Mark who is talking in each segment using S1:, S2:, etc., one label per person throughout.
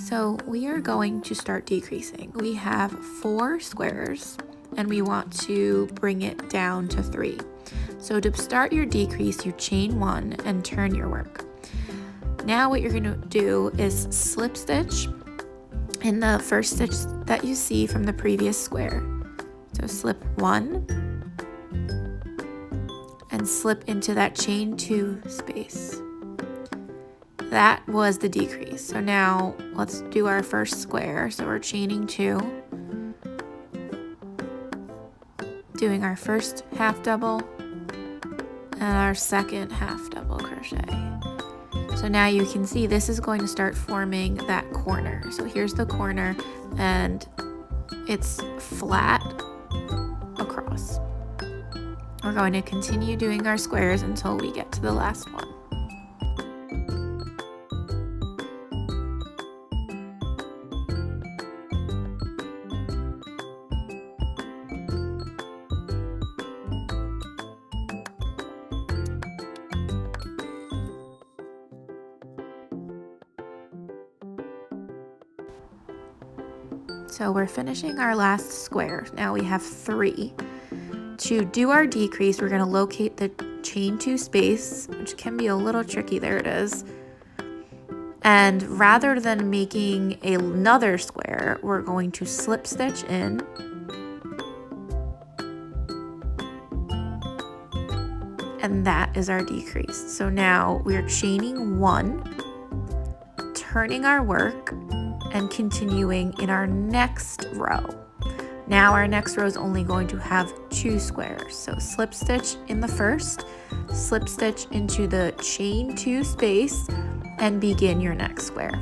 S1: So we are going to start decreasing. We have 4 squares and we want to bring it down to 3. So to start your decrease, you chain 1 and turn your work. Now what you're going to do is slip stitch in the first stitch that you see from the previous square. So slip 1 and slip into that chain 2 space. That was the decrease. So now let's do our first square. So we're chaining 2, doing our first half double and our second half double crochet. So now you can see this is going to start forming that corner. So here's the corner and it's flat across. We're going to continue doing our squares until we get to the last one. So we're finishing our last square. Now we have 3. To do our decrease, we're going to locate the chain 2 space, which can be a little tricky. There it is. And rather than making another square, we're going to slip stitch in. And that is our decrease. So now we're chaining 1, turning our work, and continuing in our next row. Now our next row is only going to have 2 squares. So slip stitch in the first, slip stitch into the chain 2 space, and begin your next square.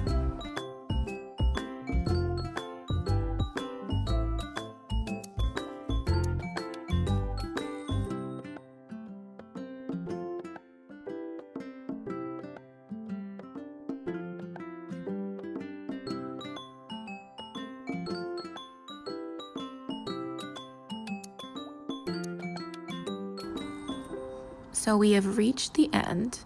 S1: So we have reached the end,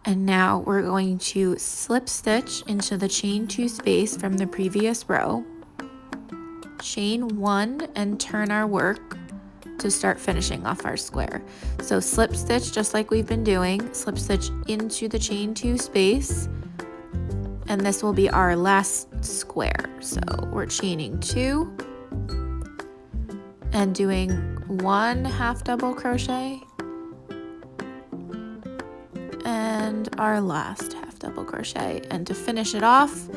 S1: and now we're going to slip stitch into the chain 2 space from the previous row, chain 1 and turn our work to start finishing off our square. So slip stitch just like we've been doing, slip stitch into the chain 2 space, and this will be our last square. So we're chaining 2 and doing 1 half double crochet and our last half double crochet. And to finish it off,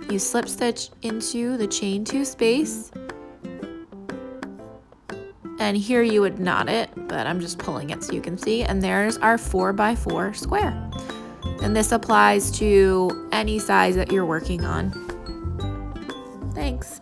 S1: you slip stitch into the chain 2 space, and here you would knot it, but I'm just pulling it so you can see, and there's our 4x4 square. And this applies to any size that you're working on. Thanks.